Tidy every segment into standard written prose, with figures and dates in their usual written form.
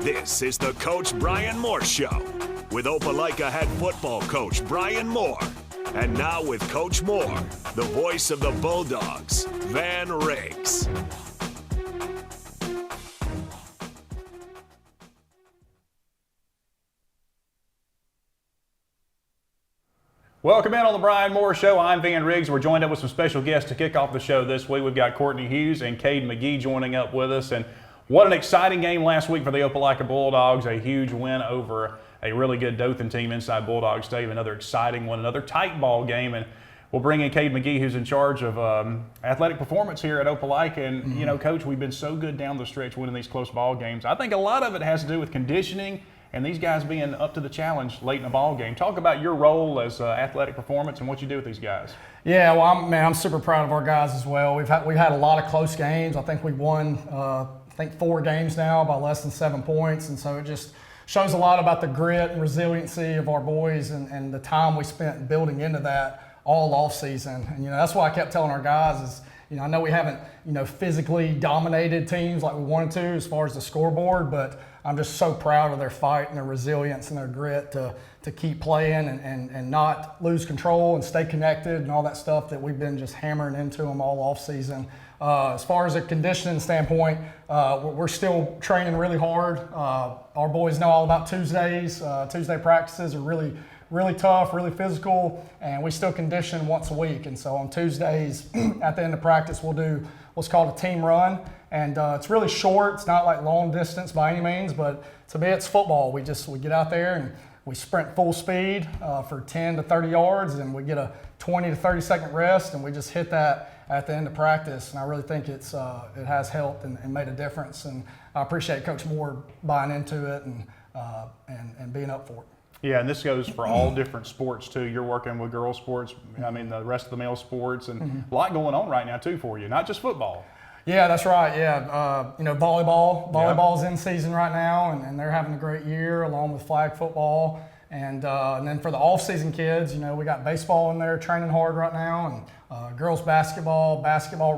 This is the Coach Bryan Moore Show with Opelika head football coach Bryan Moore. And now with Coach Moore, the voice of the Bulldogs, Van Riggs. Welcome in on the Bryan Moore Show. I'm Van Riggs. We're joined up with some special guests to kick off the show this week. We've got Kourtney Hughes and Kade McGee joining up with us. And what an exciting game last week for the Opelika Bulldogs. A huge win over a really good Dothan team inside Bulldog Stadium. Another exciting one, another tight ball game. And we'll bring in Kade McGee, who's in charge of athletic performance here at Opelika. And, you know, Coach, we've been so good down the stretch winning these close ball games. I think a lot of it has to do with conditioning and these guys being up to the challenge late in the ball game. Talk about your role as athletic performance and what you do with these guys. Yeah, well, I'm super proud of our guys as well. We've had a lot of close games. I think we've won 4 games now by less than 7 points, and so it just shows a lot about the grit and resiliency of our boys and the time we spent building into that all off season. And that's why I kept telling our guys is, I know we haven't physically dominated teams like we wanted to as far as the scoreboard, but I'm just so proud of their fight and their resilience and their grit to keep playing and not lose control and stay connected and all that stuff that we've been just hammering into them all off season. As far as a conditioning standpoint, we're still training really hard. Our boys know all about Tuesdays. Tuesday practices are really tough, really physical, and we still condition once a week. And so on Tuesdays, at the end of practice, we'll do what's called a team run. And it's really short. It's not like long distance by any means, but to me, it's football. We get out there and we sprint full speed for 10 to 30 yards, and we get a 20 to 30 second rest, and we just hit that at the end of practice. And I really think it has helped and made a difference. And I appreciate Coach Moore buying into it and being up for it. Yeah, and this goes for all different sports too. You're working with girls sports, I mean the rest of the male sports, and a lot going on right now too for you, not just football. Yeah, that's right. Yeah, volleyball's in season right now, and they're having a great year along with flag football. And then for the off-season kids, we got baseball in there training hard right now, and girls basketball,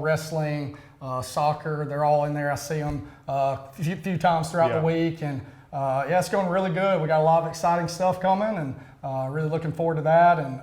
wrestling, soccer. They're all in there. I see them a few times throughout the week, and it's going really good. We got a lot of exciting stuff coming, and really looking forward to that, and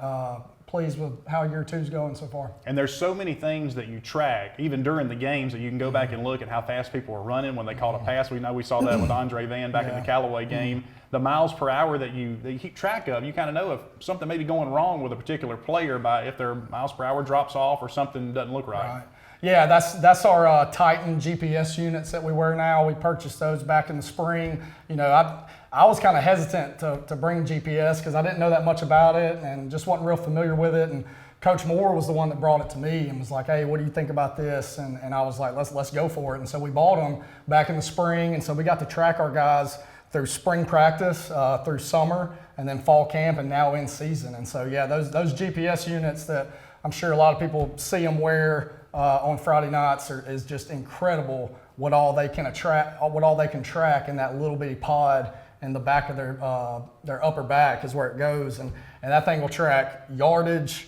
pleased with how year two's going so far. And there's so many things that you track, even during the games, that you can go back and look at how fast people are running when they caught a pass. We know we saw that with Andre Van back in the Callaway game. The miles per hour that you keep track of, you kind of know if something may be going wrong with a particular player by if their miles per hour drops off or something doesn't look right. Yeah, that's our Titan GPS units that we wear now. We purchased those back in the spring. I was kind of hesitant to bring GPS because I didn't know that much about it and just wasn't real familiar with it. And Coach Moore was the one that brought it to me and was like, "Hey, what do you think about this?" And I was like, "Let's go for it." And so we bought them back in the spring, and so we got to track our guys through spring practice, through summer, and then fall camp, and now in season. And so those GPS units that I'm sure a lot of people see them wear on Friday nights is just incredible. What all they can track in that little bitty pod in the back of their upper back is where it goes, and that thing will track yardage,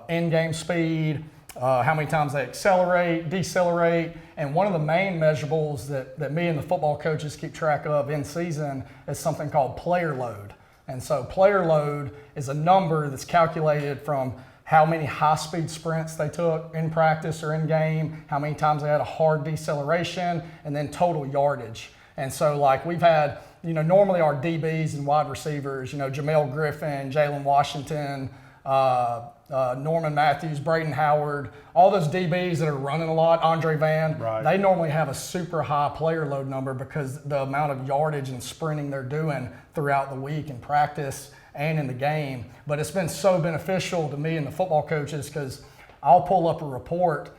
in-game speed, how many times they accelerate, decelerate, and one of the main measurables that me and the football coaches keep track of in season is something called player load. And so player load is a number that's calculated from how many high-speed sprints they took in practice or in game, how many times they had a hard deceleration, and then total yardage. And so we've had, normally our DBs and wide receivers, Jamel Griffin, Jalen Washington, Norman Matthews, Braden Howard, all those DBs that are running a lot, Andre Van, they normally have a super high player load number because the amount of yardage and sprinting they're doing throughout the week in practice and in the game. But it's been so beneficial to me and the football coaches because I'll pull up a report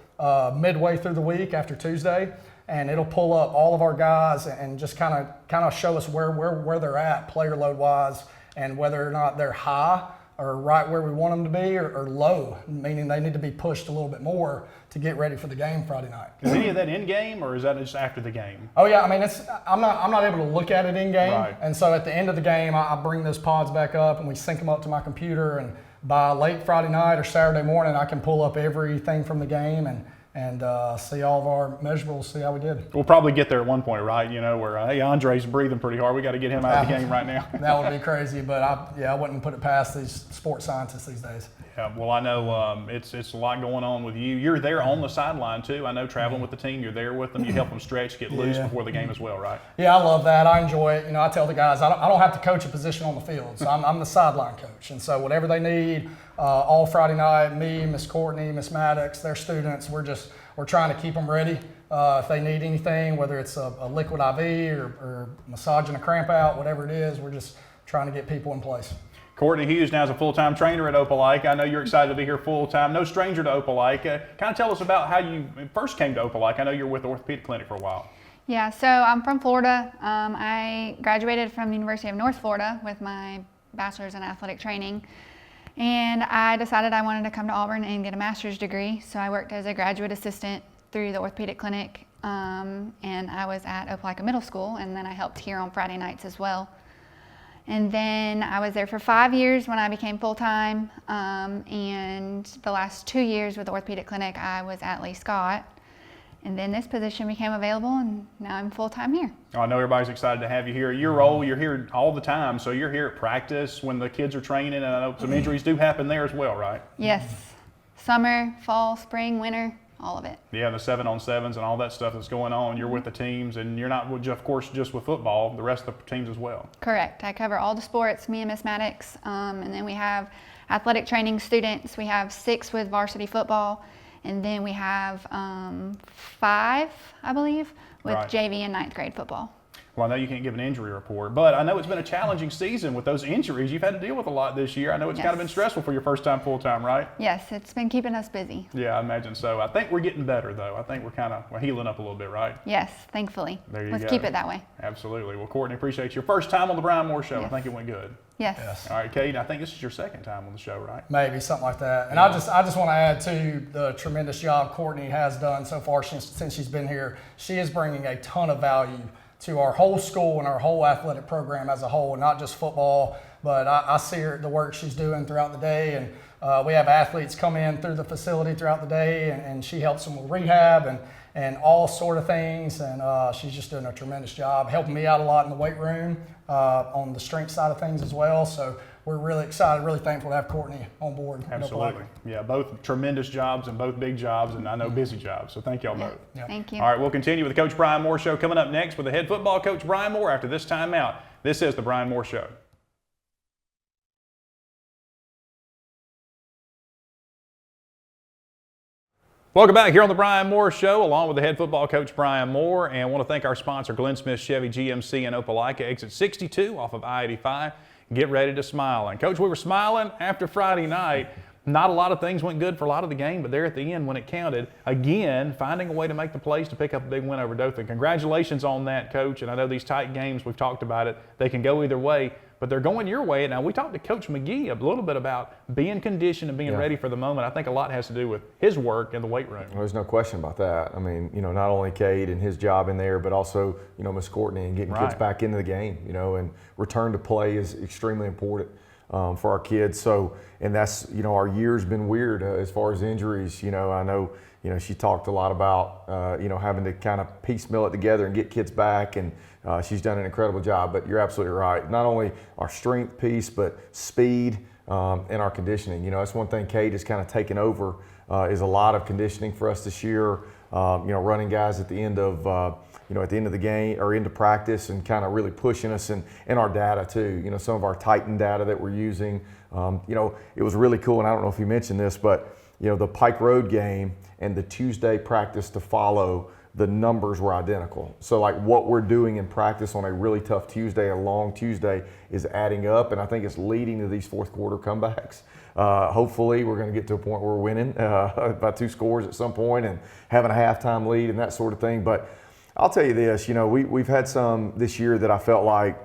midway through the week after Tuesday, and it'll pull up all of our guys and just kind of show us where they're at player load wise and whether or not they're high or right where we want them to be or low, meaning they need to be pushed a little bit more to get ready for the game Friday night. Is any of that in game or is that just after the game? Oh yeah, I mean I'm not able to look at it in game, and so at the end of the game I bring those pods back up and we sync them up to my computer, and by late Friday night or Saturday morning I can pull up everything from the game and and see all of our measurables, see how we did. We'll probably get there at one point, right? You know, where hey, Andre's breathing pretty hard. We got to get him out of the game right now. That would be crazy, but I wouldn't put it past these sports scientists these days. Yeah, well, I know it's a lot going on with you. You're there on the sideline too. I know traveling with the team, you're there with them. You help them stretch, get loose before the game as well, right? Yeah, I love that. I enjoy it. You know, I tell the guys I don't have to coach a position on the field, so I'm the sideline coach, and so whatever they need, all Friday night, me, Miss Kourtney, Miss Maddox, their students, we're trying to keep them ready. If they need anything, whether it's a liquid IV or massaging a cramp out, whatever it is, we're just trying to get people in place. Kourtney Hughes now is a full-time trainer at Opelika. I know you're excited to be here full-time. No stranger to Opelika. Kind of tell us about how you first came to Opelika. I know you were with the Orthopedic Clinic for a while. Yeah, so I'm from Florida. I graduated from the University of North Florida with my bachelor's in athletic training. And I decided I wanted to come to Auburn and get a master's degree. So I worked as a graduate assistant through the Orthopedic Clinic. And I was at Opelika Middle School, and then I helped here on Friday nights as well. And then I was there for 5 years when I became full-time, and the last 2 years with the Orthopedic Clinic, I was at Lee Scott. And then this position became available, and now I'm full-time here. Oh, I know everybody's excited to have you here. Your role, you're here all the time, so you're here at practice when the kids are training, and I know some injuries do happen there as well, right? Yes, summer, fall, spring, winter, all of it. Yeah, the 7-on-7s and all that stuff that's going on. You're with the teams, and you're not, of course, just with football, the rest of the teams as well. Correct. I cover all the sports, me and Miss Maddox, and then we have athletic training students. We have 6 with varsity football, and then we have 5, I believe, with JV and 9th grade football. Well, I know you can't give an injury report, but I know it's been a challenging season with those injuries. You've had to deal with a lot this year. I know it's kind of been stressful for your first time full-time, right? Yes, it's been keeping us busy. Yeah, I imagine so. I think we're getting better, though. I think we're healing up a little bit, right? Yes, thankfully. There you go. Let's keep it that way. Absolutely. Well, Kourtney, appreciate your first time on the Bryan Moore Show. I think it went good. Yes. All right, Kade, I think this is your second time on the show, right? Maybe, something like that. And I just want to add, too, the tremendous job Kourtney has done so far since she's been here. She is bringing a ton of value to our whole school and our whole athletic program as a whole, not just football, but I see the work she's doing throughout the day. And we have athletes come in through the facility throughout the day, and she helps them with rehab and all sort of things. And she's just doing a tremendous job, helping me out a lot in the weight room on the strength side of things as well. So we're really excited, really thankful to have Kourtney on board. Absolutely. Yeah, both tremendous jobs and both big jobs, and I know busy jobs. So thank y'all both. Yeah. Thank you. All right, we'll continue with the Coach Bryan Moore Show coming up next with the head football coach, Bryan Moore, after this timeout. This is the Bryan Moore Show. Welcome back here on the Bryan Moore Show, along with the head football coach, Bryan Moore. And I want to thank our sponsor, Glenn Smith Chevy GMC in Opelika, exit 62 off of I-85. Get ready to smile. And, Coach, we were smiling after Friday night. Not a lot of things went good for a lot of the game, but there at the end when it counted, again, finding a way to make the plays to pick up a big win over Dothan. Congratulations on that, Coach. And I know these tight games, we've talked about it, they can go either way, but they're going your way. Now, we talked to Coach McGee a little bit about being conditioned and being ready for the moment. I think a lot has to do with his work in the weight room. Well, there's no question about that. I mean, not only Kade and his job in there, but also, Miss Kourtney and getting kids back into the game, and return to play is extremely important for our kids. So, and that's, our year's been weird as far as injuries. I know, she talked a lot about, having to kind of piecemeal it together and get kids back, and she's done an incredible job. But you're absolutely right. Not only our strength piece, but speed and our conditioning. That's one thing Kade has kind of taken over is a lot of conditioning for us this year. Running guys at the end of at the end of the game or into practice, and kind of really pushing us in our data too. Some of our Titan data that we're using. It was really cool, and I don't know if you mentioned this, but the Pike Road game and the Tuesday practice to follow, the numbers were identical. So like what we're doing in practice on a really tough Tuesday, a long Tuesday, is adding up, and I think it's leading to these fourth quarter comebacks. Hopefully we're going to get to a point where we're winning by 2 scores at some point and having a halftime lead and that sort of thing. But I'll tell you this, we've had some this year that I felt like,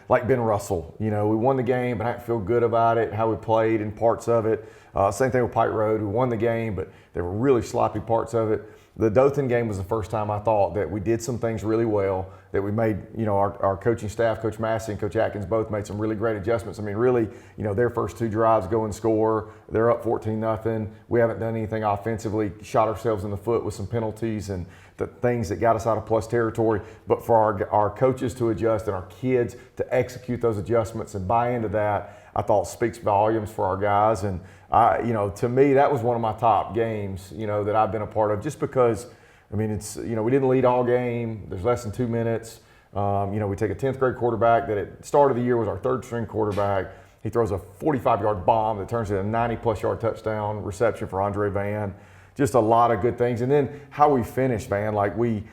like Ben Russell. We won the game, but I didn't feel good about it, how we played in parts of it. Same thing with Pike Road, who won the game, but there were really sloppy parts of it. The Dothan game was the first time I thought that we did some things really well, that we made, our coaching staff, Coach Massey and Coach Atkins both made some really great adjustments. I mean, really, their first 2 drives go and score. They're up 14-0. We haven't done anything offensively, shot ourselves in the foot with some penalties and the things that got us out of plus territory. But for our coaches to adjust and our kids to execute those adjustments and buy into that, I thought speaks volumes for our guys. And to me, that was one of my top games, that I've been a part of, just because, it's, we didn't lead all game. There's less than 2 minutes. We take a 10th grade quarterback that at the start of the year was our 3rd string quarterback. He throws a 45-yard bomb that turns into a 90-plus yard touchdown reception for Andre Van. Just a lot of good things. And then how we finished, Van, like we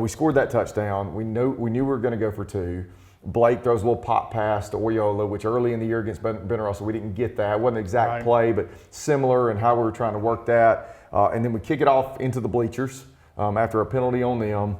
scored that touchdown. We knew we were going to go for 2. Blake throws a little pop pass to Oriola, which early in the year against Ben Russell, we didn't get that. It wasn't an exact play, but similar in how we were trying to work that. And then we kick it off into the bleachers after a penalty on them.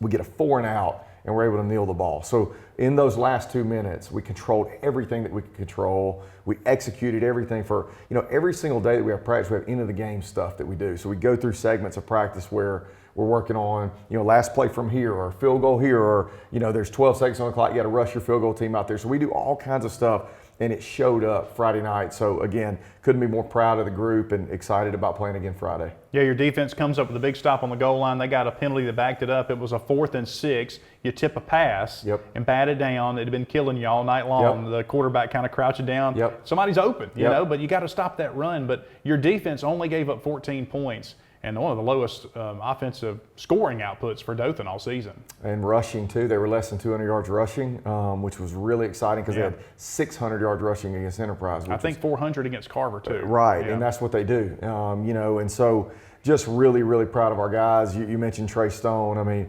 We get a 4 and out, and we're able to kneel the ball. So in those last 2 minutes, we controlled everything that we could control. We executed everything for, every single day that we have practice, we have end of the game stuff that we do. So we go through segments of practice where we're working on, last play from here, or field goal here, or, there's 12 seconds on the clock, you got to rush your field goal team out there. So we do all kinds of stuff, and it showed up Friday night. So again, couldn't be more proud of the group and excited about playing again Friday. Yeah, your defense comes up with a big stop on the goal line. They got a penalty that backed it up. It was a 4th and 6. You tip a pass and bat it down. It had been killing you all night long. The quarterback kind of crouching down. Somebody's open, but you got to stop that run. But your defense only gave up 14 points. And one of the lowest offensive scoring outputs for Dothan all season. And rushing, too. They were less than 200 yards rushing, which was really exciting because they had 600 yards rushing against Enterprise. I think 400 against Carver, too. Right, and that's what they do. And so just really, really proud of our guys. You mentioned Trey Stone. I mean,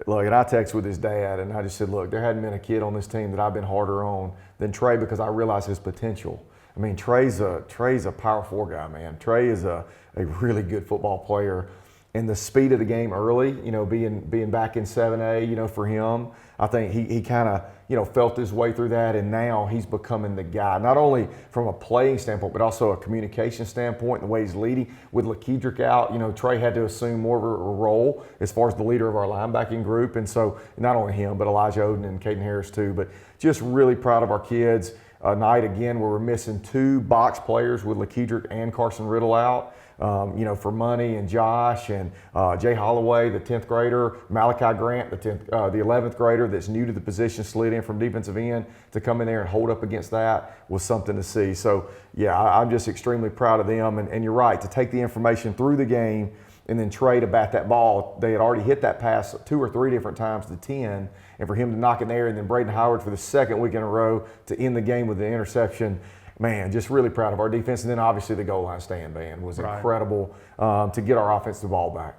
look, and I texted with his dad, and I just said, look, there hadn't been a kid on this team that I've been harder on than Trey, because I realize his potential. I mean, Trey's a Power 4 guy, man. Trey is a really good football player. And the speed of the game early, being back in 7A, for him, I think he kind of, felt his way through that, and now he's becoming the guy, not only from a playing standpoint, but also a communication standpoint, the way he's leading. With LaKedrick out, Trey had to assume more of a role as far as the leader of our linebacking group. And so not only him, but Elijah Oden and Caden Harris too. But just really proud of our kids. Night again where we're missing 2 box players with LaKedrick and Carson Riddle out. For Money and Josh and Jay Holloway, the 10th grader, Malachi Grant, the 11th grader that's new to the position, slid in from defensive end to come in there and hold up against that was something to see. So, yeah, I'm just extremely proud of them. And you're right, to take the information through the game and then Trey to bat that ball. They had already hit that pass 2 or 3 different times to 10, and for him to knock it there, and then Braden Howard for the 2nd week in a row to end the game with the interception. Man, just really proud of our defense. And then obviously the goal line stand, man, was incredible to get our offensive ball back.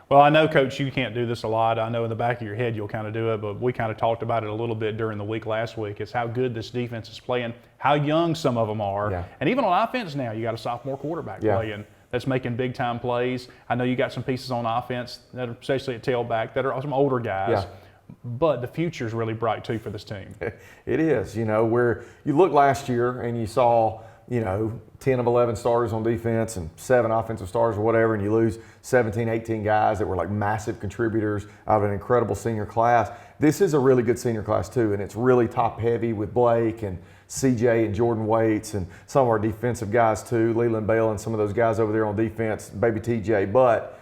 Well, I know, Coach, you can't do this a lot. I know in the back of your head you'll kind of do it, but we kind of talked about it a little bit during the week last week. It's how good this defense is playing, how young some of them are. And even on offense now, you got a sophomore quarterback playing that's making big-time plays. I know you got some pieces on offense, that are especially at tailback, that are some older guys. But the future is really bright, too, for this team. It is. Where you look last year and you saw, 10 of 11 starters on defense and 7 offensive stars or whatever, and you lose 17, 18 guys that were like massive contributors out of an incredible senior class. This is a really good senior class, too, and it's really top-heavy with Blake and CJ and Jordan Waits and some of our defensive guys, too, Leland Bale and some of those guys over there on defense, baby TJ. But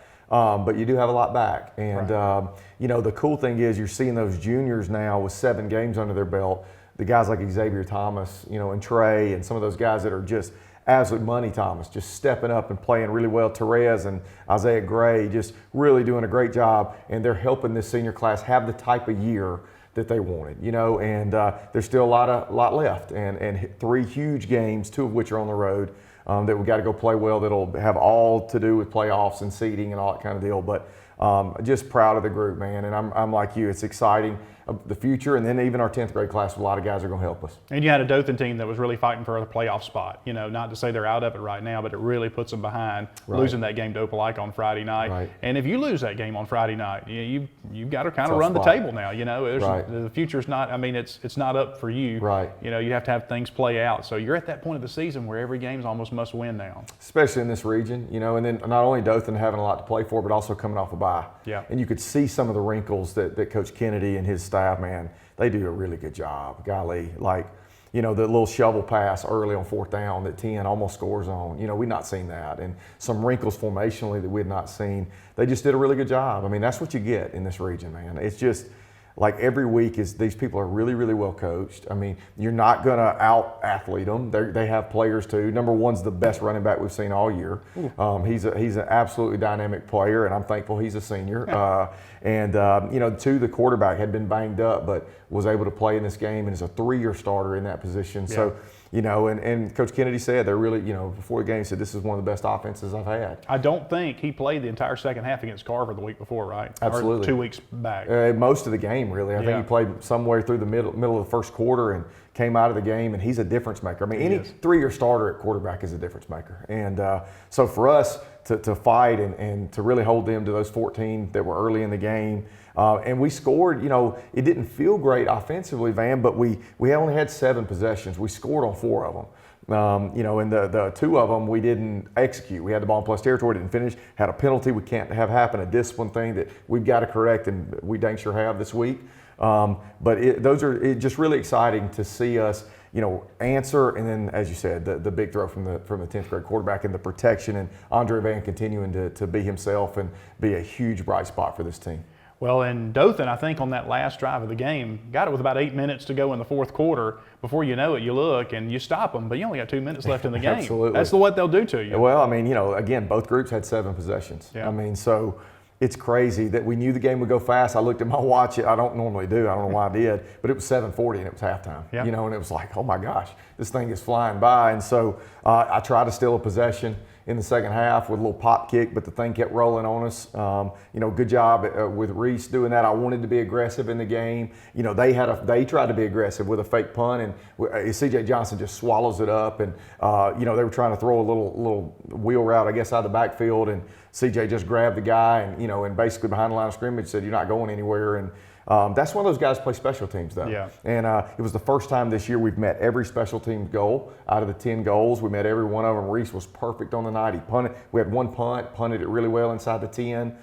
you do have a lot back. And, the cool thing is you're seeing those juniors now with 7 games under their belt, the guys like Xavier Thomas, and Trey and some of those guys that are just absolute money Thomas, just stepping up and playing really well. Therese and Isaiah Gray just really doing a great job, and they're helping this senior class have the type of year that they wanted, and there's still a lot left, and 3 huge games, 2 of which are on the road, that we got to go play well. That'll have all to do with playoffs and seeding and all that kind of deal. But just proud of the group, man. And I'm like you, it's exciting. The future, and then even our 10th grade class, a lot of guys are going to help us. And you had a Dothan team that was really fighting for a playoff spot. Not to say they're out of it right now, but it really puts them behind losing that game to Opelika on Friday night. Right. And if you lose that game on Friday night, you've got to kind of run spot. the table now. The future's not. I mean, it's not up for you. Right. You have to have things play out. So you're at that point of the season where every game's almost must win now. Especially in this region, and then not only Dothan having a lot to play for, but also coming off a bye. Yeah. And you could see some of the wrinkles that Coach Kennedy and his staff, man, they do a really good job. Golly, the little shovel pass early on 4th down that 10 almost scores on. We've not seen that. And some wrinkles formationally that we had not seen. They just did a really good job. I mean, that's what you get in this region, man. It's just like every week these people are really, really well coached. I mean, you're not going to out-athlete them. They have players too. Number one's the best running back we've seen all year. He's an absolutely dynamic player, and I'm thankful he's a senior. Two, the quarterback had been banged up, but was able to play in this game and is a 3-year starter in that position. Yeah. So, and Coach Kennedy said they're really, before the game, he said this is one of the best offenses I've had. I don't think he played the entire second half against Carver the week before, right? Absolutely. Or 2 weeks back. Most of the game, really. I think he played somewhere through the middle of the first quarter and came out of the game, and he's a difference maker. I mean, any 3-year starter at quarterback is a difference maker. And so for us to fight and to really hold them to those 14 that were early in the game, and we scored, it didn't feel great offensively, Van, but we only had 7 possessions. We scored on 4 of them. And the 2 of them we didn't execute. We had the ball in plus territory, didn't finish, had a penalty we can't have happen, a discipline thing that we've got to correct, and we dang sure have this week. But it's just really exciting to see us, answer, and then, as you said, the big throw from the 10th grade quarterback and the protection, and Andre Van continuing to be himself and be a huge bright spot for this team. Well, in Dothan, I think on that last drive of the game, got it with about 8 minutes to go in the 4th quarter. Before you know it, you look and you stop them, but you only got 2 minutes left in the game. Absolutely. That's what they'll do to you. Well, I mean, again, both groups had 7 possessions. Yeah. I mean, so it's crazy that we knew the game would go fast. I looked at my watch. I don't normally do. I don't know why I did, but it was 7:40 and it was halftime. Yeah. And it was like, oh my gosh, this thing is flying by. And so I tried to steal a possession in the second half with a little pop kick, but the thing kept rolling on us. Good job with Reese doing that. I wanted to be aggressive in the game. They tried to be aggressive with a fake punt, and C.J. Johnson just swallows it up. And they were trying to throw a little wheel route, I guess, out of the backfield, and C.J. just grabbed the guy and basically behind the line of scrimmage said, "You're not going anywhere." And that's one of those guys play special teams, though. Yeah. And it was the first time this year we've met every special teams goal. Out of the 10 goals, we met every one of them. Reese was perfect on the night. He punted. We had 1 punt, punted it really well inside the 10.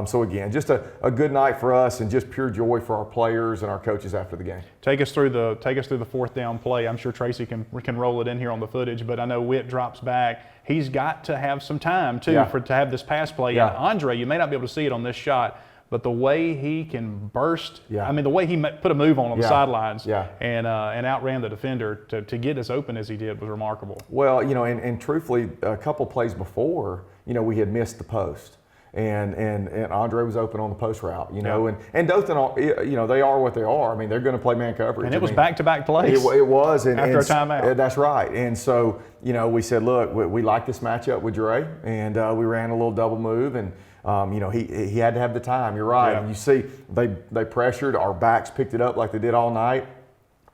So again, just a good night for us, and just pure joy for our players and our coaches after the game. Take us through the 4th down play. I'm sure Tracy can roll it in here on the footage, but I know Witt drops back. He's got to have some time too to have this pass play. Yeah. And Andre, you may not be able to see it on this shot, but the way he can burst, I mean, the way he put a move on the sidelines and outran the defender to get as open as he did was remarkable. Well, and truthfully, a couple plays before, we had missed the post. And Andre was open on the post route, and Dothan, they are what they are. I mean, they're going to play man coverage. And it was back-to-back plays. It was. After a timeout. That's right. And so, we said, look, we like this matchup with Dre, and we ran a little double move, and he had to have the time. You're right. Yeah. And you see, they pressured. Our backs picked it up like they did all night.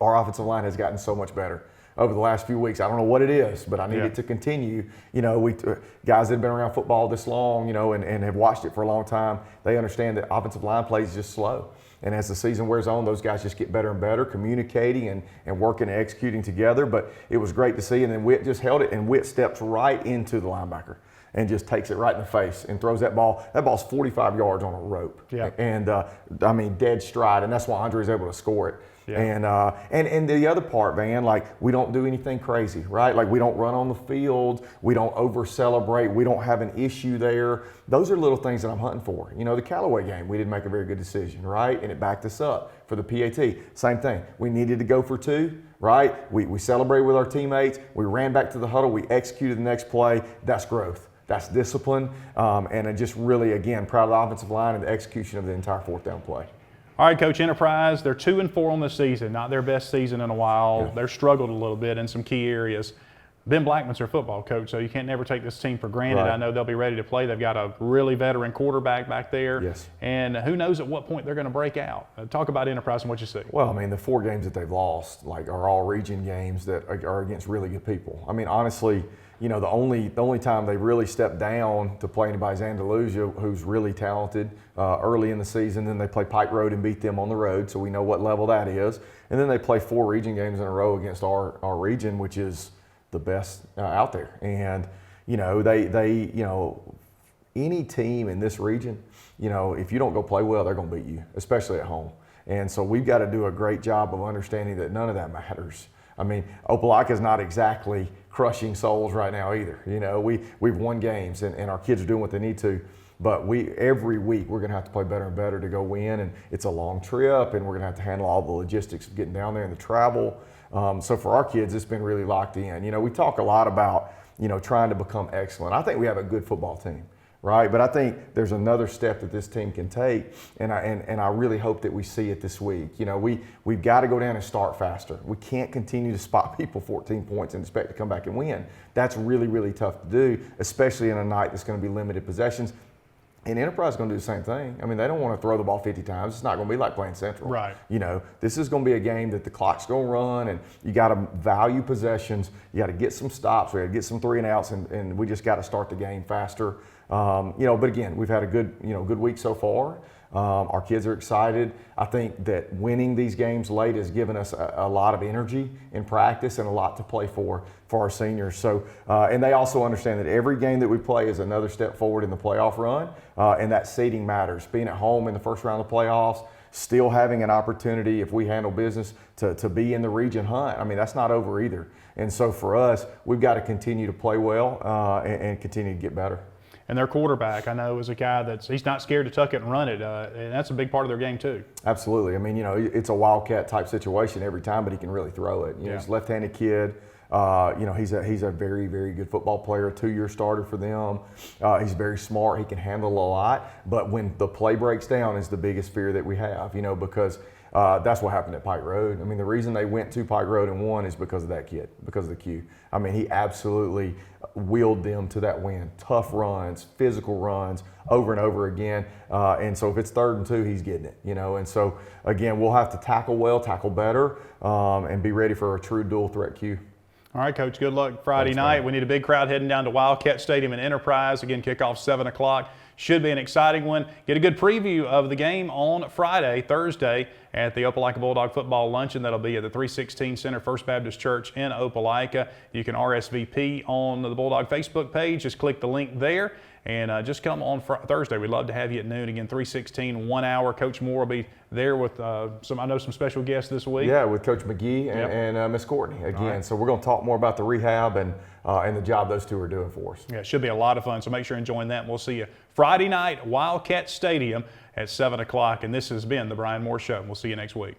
Our offensive line has gotten so much better over the last few weeks. I don't know what it is, but I need it to continue. We guys that have been around football this long, and have watched it for a long time, they understand that offensive line play is just slow. And as the season wears on, those guys just get better and better, communicating and working and executing together. But it was great to see. And then Witt just held it, and Witt steps right into the linebacker and just takes it right in the face and throws that ball. That ball's 45 yards on a rope. Yeah. And dead stride. And that's why Andre's able to score it. Yeah. And the other part, Van, we don't do anything crazy, right? We don't run on the field, we don't over celebrate, we don't have an issue there. Those are little things that I'm hunting for. The Callaway game, we didn't make a very good decision, right? And it backed us up. For the PAT, same thing. We needed to go for 2, right? We celebrated with our teammates, we ran back to the huddle, we executed the next play. That's growth. That's discipline. And I just really, again, proud of the offensive line and the execution of the entire 4th down play. All right, Coach, Enterprise, they're 2-4 on this season, not their best season in a while. Yeah. They're struggled a little bit in some key areas. Ben Blackman's their football coach, so you can't never take this team for granted. Right. I know they'll be ready to play. They've got a really veteran quarterback back there. Yes. And who knows at what point they're going to break out. Talk about Enterprise and what you see. Well, I mean, the 4 games that they've lost are all region games that are against really good people. I mean, honestly, the only time they really stepped down to play anybody's Andalusia, who's really talented, early in the season. Then they play Pike Road and beat them on the road, so we know what level that is. And then they play 4 region games in a row against our region, which is the best out there. And any team in this region, if you don't go play well, they're going to beat you, especially at home. And so we've got to do a great job of understanding that none of that matters. I mean, Opelika is not exactly crushing souls right now either. We've won games and our kids are doing what they need to. But every week we're going to have to play better and better to go win, and it's a long trip, and we're going to have to handle all the logistics of getting down there and the travel. So for our kids, it's been really locked in. We talk a lot about trying to become excellent. I think we have a good football team, right? But I think there's another step that this team can take, and I really hope that we see it this week. We've got to go down and start faster. We can't continue to spot people 14 points and expect to come back and win. That's really, really tough to do, especially in a night that's going to be limited possessions. And Enterprise is going to do the same thing. I mean, they don't want to throw the ball 50 times. It's not going to be like playing Central. Right. This is going to be a game that the clock's going to run, and you got to value possessions. You got to get some stops. We got to get some 3 and outs, and we just got to start the game faster. But again, we've had a good week so far. Our kids are excited. I think that winning these games late has given us a lot of energy in practice and a lot to play for our seniors. So, and they also understand that every game that we play is another step forward in the playoff run, and that seeding matters. Being at home in the first round of the playoffs, still having an opportunity, if we handle business, to be in the region hunt. I mean, that's not over either. And so for us, we've got to continue to play well and continue to get better. And their quarterback, I know, is a guy he's not scared to tuck it and run it, and that's a big part of their game too. Absolutely. I mean, it's a wildcat type situation every time, but he can really throw it. He's a left-handed kid. He's a very, very good football player, a 2-year starter for them. He's very smart. He can handle a lot. But when the play breaks down is the biggest fear that we have, because that's what happened at Pike Road. I mean, the reason they went to Pike Road and won is because of that kid, because of the Q. I mean, he absolutely willed them to that win. Tough runs, physical runs, over and over again. And so if it's 3rd and 2, he's getting it, And so, again, we'll have to tackle well, tackle better, and be ready for a true dual threat Q. All right, Coach, good luck Friday night. We need a big crowd heading down to Wildcat Stadium in Enterprise. Again, kickoff 7 o'clock. Should be an exciting one. Get a good preview of the game on Thursday at the Opelika Bulldog Football Luncheon. That'll be at the 316 Center First Baptist Church in Opelika. You can RSVP on the Bulldog Facebook page. Just click the link there and just come on Thursday. We'd love to have you at noon. Again, 316, 1 hour. Coach Moore will be there with some special guests this week. Yeah, with Coach McGee and Miss Kourtney again. Right. So we're going to talk more about the rehab and the job those two are doing for us. Yeah, it should be a lot of fun. So make sure and join that. And we'll see you Friday night, Wildcat Stadium at 7 o'clock. And this has been the Bryan Moore Show. We'll see you next week.